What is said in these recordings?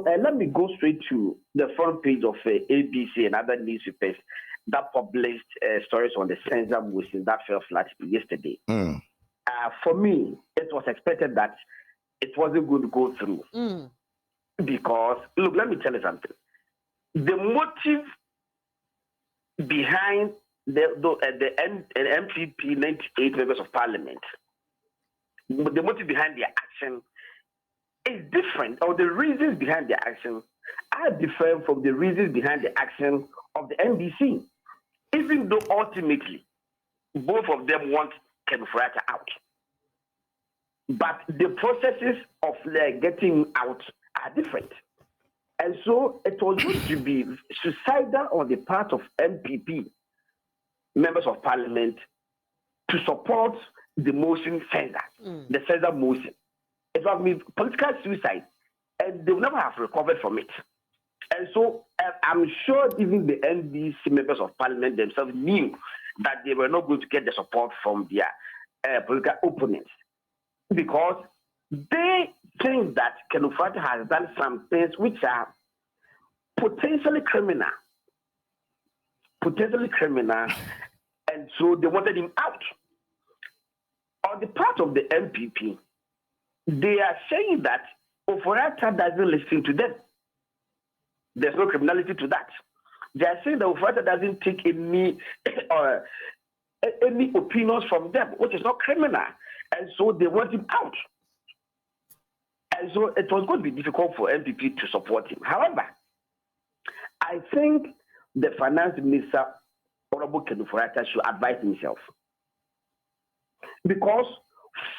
Let me go straight to the front page of ABC and other newspapers that published stories on the Senza motion that fell flat yesterday. For me, it was expected that it wasn't going to go through. Because, look, let me tell you something. The motive behind the MPP 98 members of parliament, the motive behind their action is different, or the reasons behind their action are different from the reasons behind the action of the NDC, even though ultimately both of them want Ken Ofori-Atta out. But the processes of getting out are different. And so it was going to be suicidal on the part of MPP, members of parliament, to support the motion Senza, the Senza motion. It was political suicide, and they will never have recovered from it. And so I'm sure even the NDC members of parliament themselves knew that they were not going to get the support from their political opponents, because they think that Ken Ofori-Atta has done some things which are potentially criminal, and so they wanted him out. On the part of the MPP, they are saying that Ofori-Atta doesn't listen to them. There's no criminality to that. They are saying that Ofori-Atta doesn't take any opinions from them, which is not criminal, and so they want him out. And so it was going to be difficult for MPP to support him. However, I think the finance minister, Honorable Ken Ofori-Atta, should advise himself. Because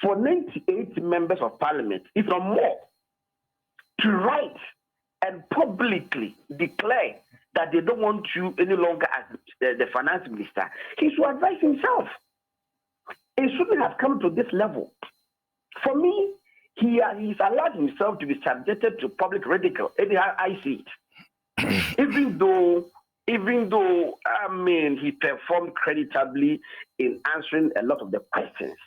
for 98 members of parliament, if not more, to write and publicly declare that they don't want you any longer as the finance minister, he should advise himself. It shouldn't have come to this level. For me, he's allowed himself to be subjected to public ridicule. Anyhow, I see it. Even though he performed creditably in answering a lot of the questions,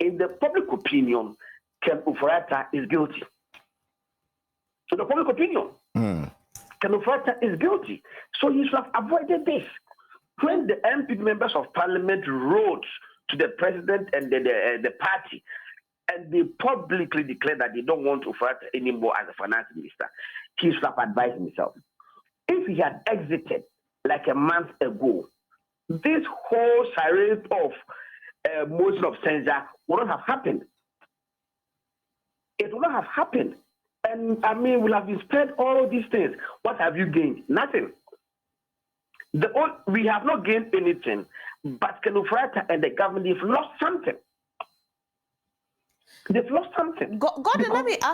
in the public opinion, Ken Ofori-Atta is guilty. In the public opinion, Ken Ofori-Atta is guilty. So he should have avoided this. When the MP members of parliament wrote to the president and the party, and they publicly declared that they don't want Ofori-Atta anymore as a finance minister, he should have advised himself. If he had exited like a month ago, this whole charade of motion of Senza would not have happened. It would not have happened. And we'll have been spread all these things. What have you gained? Nothing. We have not gained anything, but Ken Ofori-Atta and the government have lost something. They've lost something. Gordon, let me ask.